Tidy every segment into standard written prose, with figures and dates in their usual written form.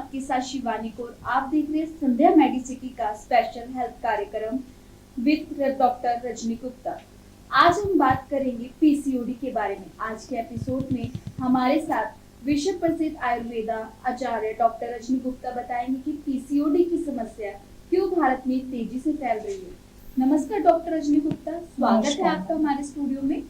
आपके साथ शिवानी कौर। आप देख रहे हैं संध्या मेडिसिटी का स्पेशल हेल्थ कार्यक्रम विद डॉक्टर रजनी गुप्ता। आज हम बात करेंगे पीसीओडी के बारे में। आज के एपिसोड में हमारे साथ विश्व प्रसिद्ध आयुर्वेदा आचार्य डॉक्टर रजनी गुप्ता बताएंगे कि पीसीओडी की समस्या क्यों भारत में तेजी से फैल रही है। नमस्कार डॉक्टर रजनी गुप्ता, स्वागत है आपका हमारे स्टूडियो में।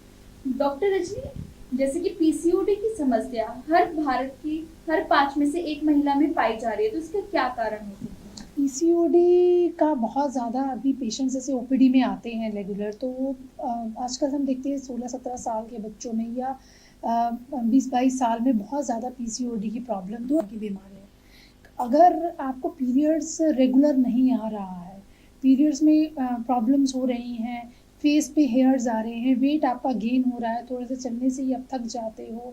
डॉक्टर रजनी, जैसे कि पीसीओडी की समस्या भारत की हर 5 में से 1 महिला में पाई जा रही है, तो इसका क्या कारण हो सकता है? पीसीओडी का बहुत ज़्यादा अभी पेशेंट्स जैसे ओपीडी में आते हैं रेगुलर, तो आजकल हम देखते हैं 16-17 साल के बच्चों में या 20-22 साल में बहुत ज़्यादा पीसीओडी की प्रॉब्लम की बीमारी है। अगर आपको पीरियड्स रेगुलर नहीं आ रहा है, पीरियड्स में प्रॉब्लम्स हो रही हैं, फेस पे हेयर्स आ रहे हैं, वेट आपका गेन हो रहा है, थोड़ा सा चलने से ही आप थक जाते हो,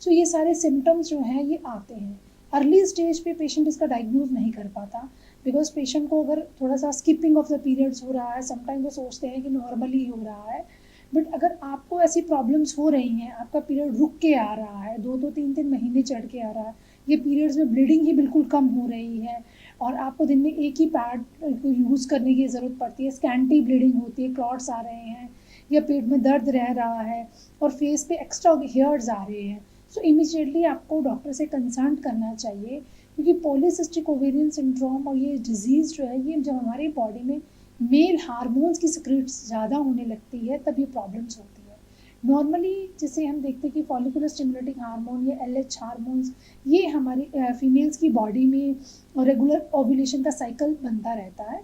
तो ये सारे सिम्टम्स जो हैं ये आते हैं। अर्ली स्टेज पे पेशेंट इसका डायग्नोज नहीं कर पाता, बिकॉज पेशेंट को अगर थोड़ा सा स्किपिंग ऑफ द पीरियड्स हो रहा है, समटाइम वो सोचते हैं कि नॉर्मली हो रहा है, बट अगर आपको ऐसी प्रॉब्लम्स हो रही हैं, आपका पीरियड रुक के आ रहा है, 2-2 3-3 महीने चढ़ के आ रहा है, ये पीरियड्स में ब्लीडिंग ही बिल्कुल कम हो रही है और आपको दिन में एक ही पैड को यूज़ करने की ज़रूरत पड़ती है, स्कैंटी ब्लीडिंग होती है, क्लॉट्स आ रहे हैं या पेट में दर्द रह रहा है और फेस पे एक्स्ट्रा हेयर्स आ रहे हैं, सो इमीडिएटली आपको डॉक्टर से कंसल्ट करना चाहिए, क्योंकि पॉलीसिस्टिक ओवेरियन सिंड्रोम और ये डिजीज़ जो है, ये जब हमारी बॉडी में मेल हार्मोन्स की सिक्रेट्स ज़्यादा होने लगती है तब ये प्रॉब्लम्स होती है। नॉर्मली जैसे हम देखते हैं कि फॉलिकुलर स्टिमुलेटिंग हार्मोन या एलएच हार्मोन्स, ये हमारी फीमेल्स की बॉडी में रेगुलर ओव्यूलेशन का साइकिल बनता रहता है।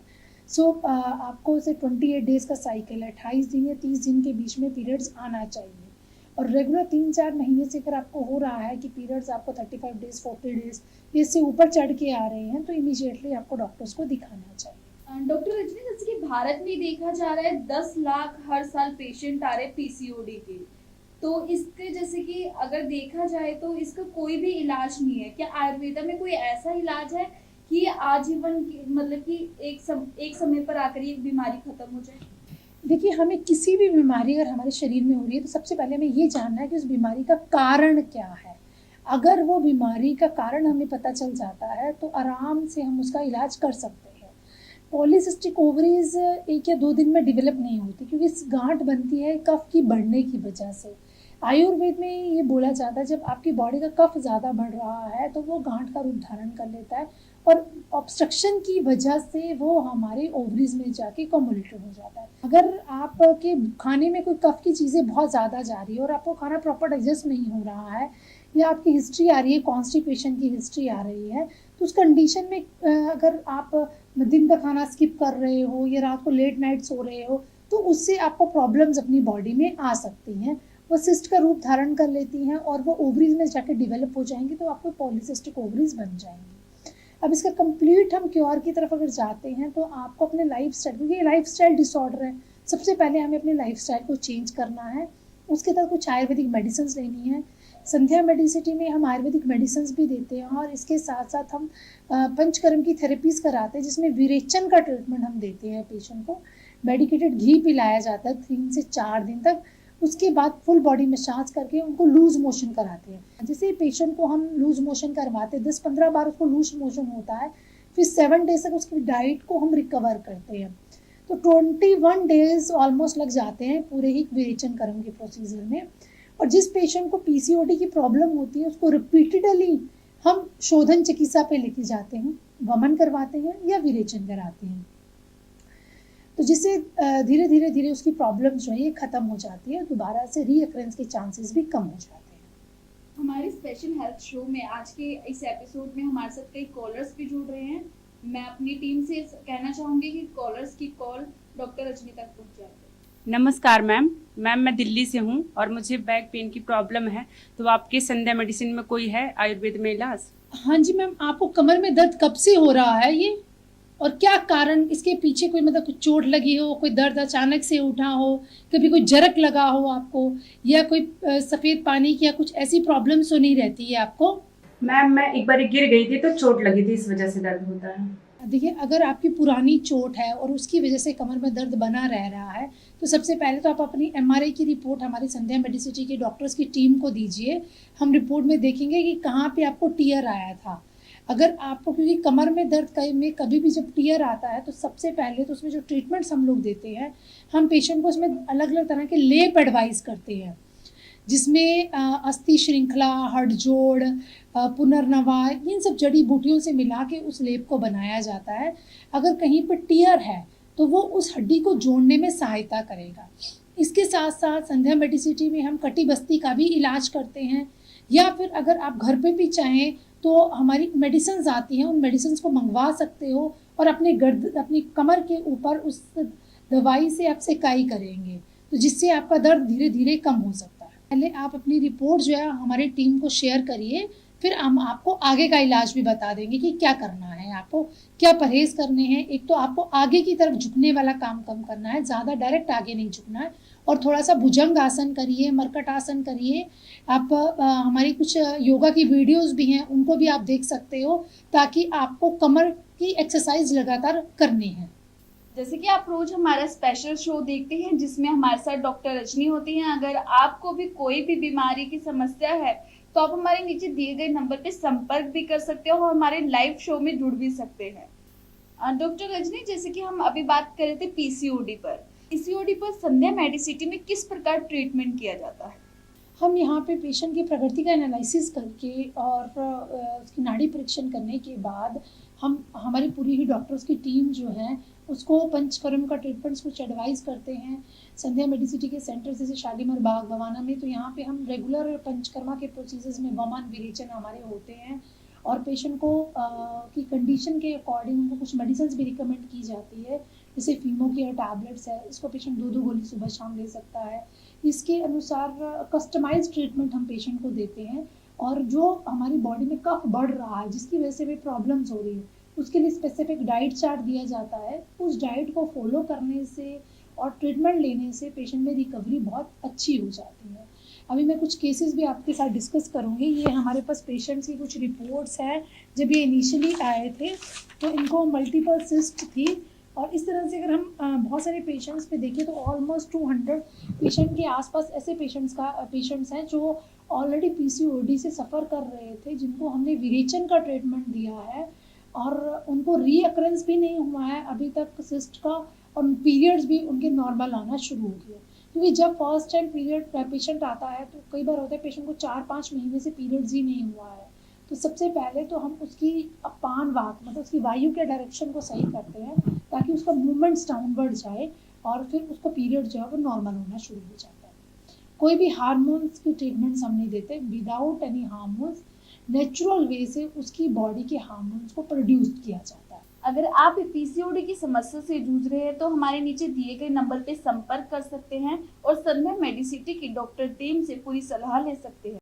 सो आपको से 28 डेज़ का साइकिल है, 28 दिन या 30 दिन के बीच में पीरियड्स आना चाहिए और रेगुलर 3-4 महीने से अगर आपको हो रहा है कि पीरियड्स आपको 35 डेज़ 40 डेज़ इससे ऊपर चढ़ के आ रहे हैं, तो इमीडिएटली आपको डॉक्टर्स को दिखाना चाहिए। डॉक्टर रजनी, जैसे कि भारत में देखा जा रहा है 10 लाख हर साल पेशेंट आ रहे हैं पीसीओडी के, तो इसके जैसे कि अगर देखा जाए तो इसका कोई भी इलाज नहीं है। क्या आयुर्वेदा में कोई ऐसा इलाज है कि आजीवन मतलब कि एक समय पर आकर ये बीमारी खत्म हो जाए? देखिए, हमें किसी भी बीमारी अगर हमारे शरीर में हो रही है तो सबसे पहले हमें ये जानना है कि उस बीमारी का कारण क्या है। अगर वो बीमारी का कारण हमें पता चल जाता है तो आराम से हम उसका इलाज कर सकते हैं। पॉलीसिस्टिक ओवरीज 1 या 2 दिन में डेवलप नहीं होती, क्योंकि गांठ बनती है कफ की बढ़ने की वजह से। आयुर्वेद में ये बोला जाता है जब आपकी बॉडी का कफ ज़्यादा बढ़ रहा है तो वो गांठ का रूप धारण कर लेता है और ऑब्स्ट्रक्शन की वजह से वो हमारे ओवरीज में जाके कम्युलेटेड हो जाता है। अगर आपके खाने में कोई कफ की चीज़ें बहुत ज़्यादा जा रही है और आपको खाना प्रॉपर डाइजेस्ट नहीं हो रहा है या आपकी हिस्ट्री आ रही है, कॉन्स्टिपेशन की हिस्ट्री आ रही है, तो उस कंडीशन में अगर आप दिन का खाना स्किप कर रहे हो या रात को लेट नाइट सो रहे हो तो उससे आपको प्रॉब्लम्स अपनी बॉडी में आ सकती हैं। वो सिस्ट का रूप धारण कर लेती हैं और वो ओवरीज में जाके डेवलप हो जाएंगी, तो आपको पॉलीसिस्टिक ओवरीज बन जाएंगी। अब इसका कंप्लीट हम क्योर की तरफ अगर जाते हैं तो आपको अपने लाइफ स्टाइल, क्योंकि ये लाइफ स्टाइल डिसऑर्डर है, सबसे पहले हमें अपने लाइफ स्टाइल को चेंज करना है। उसके तहत कुछ आयुर्वेदिक मेडिसिन लेनी है। संध्या मेडिसिटी में हम आयुर्वेदिक मेडिसिन भी देते हैं और इसके साथ साथ हम पंचकर्म की थेरेपीज़ कराते हैं, जिसमें विरेचन का ट्रीटमेंट हम देते हैं पेशेंट को। मेडिकेटेड घी पिलाया जाता है 3 से 4 दिन तक। उसके बाद फुल बॉडी मसाज करके उनको लूज मोशन कराते हैं। जैसे पेशेंट को हम लूज मोशन करवाते हैं, 10-15 बार उसको लूज मोशन होता है, फिर 7 डेज तक उसकी डाइट को हम रिकवर करते हैं, तो 21 डेज ऑलमोस्ट लग जाते हैं पूरे ही विरेचन कर्म के प्रोसीजर में। और जिस पेशेंट को पीसीओडी की प्रॉब्लम होती है उसको रिपीटेडली हम शोधन चिकित्सा पे लेके जाते हैं, वमन करवाते हैं या विरेचन कराते हैं, तो जिससे धीरे धीरे उसकी प्रॉब्लम जो है ये ख़त्म हो जाती है, दोबारा से रीअकरेंस के चांसेस भी कम हो जाते हैं। हमारे स्पेशल हेल्थ शो में आज के इस एपिसोड में हमारे साथ कई कॉलर्स भी जुड़ रहे हैं। मैं अपनी टीम से कहना चाहूँगी कि कॉलर्स की कॉल डॉक्टर रजनी तक पहुँच जाए। नमस्कार मैम, मैं दिल्ली से हूँ और मुझे बैक पेन की प्रॉब्लम है, तो आपके संध्या मेडिसिन में कोई है आयुर्वेद में इलाज? हाँ जी मैम, आपको कमर में दर्द कब से हो रहा है ये, और क्या कारण, इसके पीछे कोई मतलब कुछ चोट लगी हो, कोई दर्द अचानक से उठा हो, कभी कोई जरक लगा हो आपको, या कोई सफ़ेद पानी की या कुछ ऐसी प्रॉब्लम्स तो नहीं रहती है आपको? मैम मैं एक बार गिर गई थी तो चोट लगी थी, इस वजह से दर्द होता है। देखिए, अगर आपकी पुरानी चोट है और उसकी वजह से कमर में दर्द बना रह रहा है तो सबसे पहले तो आप अपनी एमआरआई की रिपोर्ट हमारी संध्या मेडिसिटी के डॉक्टर्स की टीम को दीजिए। हम रिपोर्ट में देखेंगे कि कहाँ पे आपको टीयर आया था। अगर आपको, क्योंकि कमर में दर्द में कभी भी जब टीयर आता है तो सबसे पहले तो उसमें जो ट्रीटमेंट्स हम लोग देते हैं, हम पेशेंट को उसमें अलग अलग तरह के लेप एडवाइस करते हैं, जिसमें अस्थि श्रृंखला, हड़जोड़, पुनर्नवा, इन सब जड़ी बूटियों से मिला के उस लेप को बनाया जाता है। अगर कहीं पर टियर है तो वो उस हड्डी को जोड़ने में सहायता करेगा। इसके साथ साथ संध्या मेडिसिटी में हम कटी बस्ती का भी इलाज करते हैं, या फिर अगर आप घर पे भी चाहें तो हमारी मेडिसिन आती हैं, उन मेडिसिन को मंगवा सकते हो और अपनी कमर के ऊपर उस दवाई से आप सेकाई करेंगे, तो जिससे आपका दर्द धीरे धीरे कम हो सकता है। पहले आप अपनी रिपोर्ट जो है हमारी टीम को शेयर करिए, फिर हम आपको आगे का इलाज भी बता देंगे कि क्या करना है, आपको क्या परहेज करने हैं। एक तो आपको आगे की तरफ झुकने वाला काम कम करना है, ज़्यादा डायरेक्ट आगे नहीं झुकना है, और थोड़ा सा भुजंग आसन करिए, मरकट आसन करिए। आप हमारी कुछ योगा की वीडियोस भी हैं, उनको भी आप देख सकते हो, ताकि आपको कमर की एक्सरसाइज लगातार करनी है। जैसे कि आप रोज हमारा स्पेशल शो देखते हैं जिसमें हमारे साथ डॉक्टर रजनी होती हैं। अगर आपको भी कोई भी बीमारी की समस्या है तो आप हमारे नीचे दिए गए नंबर पे संपर्क भी कर सकते हो और हमारे लाइव शो में जुड़ भी सकते हैं। डॉक्टर रजनी, जैसे कि हम अभी बात कर रहे थे पीसीओडी पर संध्या मेडिसिटी में किस प्रकार ट्रीटमेंट किया जाता है? हम यहाँ पे पेशेंट की प्रकृति का एनालिसिस करके और उसकी नाड़ी परीक्षण करने के बाद हम हमारी पूरी ही डॉक्टर्स की टीम जो है उसको पंचकर्म का ट्रीटमेंट्स कुछ एडवाइस करते हैं। संध्या मेडिसिटी के सेंटर जैसे शालीमार बाग भवाना में, तो यहाँ पे हम रेगुलर पंचकर्मा के प्रोसीजर्स में वमन विरेचन हमारे होते हैं, और पेशेंट को की कंडीशन के अकॉर्डिंग उनको कुछ मेडिसिन भी रिकमेंड की जाती है, जैसे फीमो केयर टैबलेट्स है, इसको पेशेंट 2-2 गोली सुबह शाम ले सकता है। इसके अनुसार कस्टमाइज ट्रीटमेंट हम पेशेंट को देते हैं, और जो हमारी बॉडी में कफ बढ़ रहा है जिसकी वजह से भी प्रॉब्लम्स हो रही है, उसके लिए स्पेसिफिक डाइट चार्ट दिया जाता है। उस डाइट को फॉलो करने से और ट्रीटमेंट लेने से पेशेंट में रिकवरी बहुत अच्छी हो जाती है। अभी मैं कुछ केसेस भी आपके साथ डिस्कस करूँगी। ये हमारे पास पेशेंट्स की कुछ रिपोर्ट्स हैं। जब ये इनिशियली आए थे तो इनको मल्टीपल सिस्ट थी, और इस तरह से अगर हम बहुत सारे पेशेंट्स पे देखें तो ऑलमोस्ट 200 पेशेंट के आसपास ऐसे पेशेंट्स हैं जो ऑलरेडी पीसीओडी से सफ़र कर रहे थे, जिनको हमने विरेचन का ट्रीटमेंट दिया है और उनको रीअकरेंस भी नहीं हुआ है अभी तक सिस्ट का, और पीरियड्स भी उनके नॉर्मल आना शुरू हो गए। क्योंकि जब फर्स्ट टाइम पीरियड पेशेंट आता है तो कई बार होता है पेशेंट को 4-5 महीने से पीरियड्स ही नहीं हुआ है, तो सबसे पहले तो हम उसकी अपान वाक मतलब उसकी वायु के डायरेक्शन को सही करते हैं ताकि उसका मूवमेंट्स डाउनवर्ड जाए, और फिर उसका पीरियड जो है वो नॉर्मल होना शुरू हो जाता है। कोई भी हार्मोन्स की ट्रीटमेंट्स हम नहीं देते, without any hormones natural way से उसकी बॉडी के हार्मोन्स को प्रोड्यूस किया जाता है। अगर आप पीसीओडी की समस्या से जूझ रहे हैं तो हमारे नीचे दिए गए नंबर पे संपर्क कर सकते हैं और संध्या मेडिसिटी की डॉक्टर टीम से पूरी सलाह ले सकते हैं।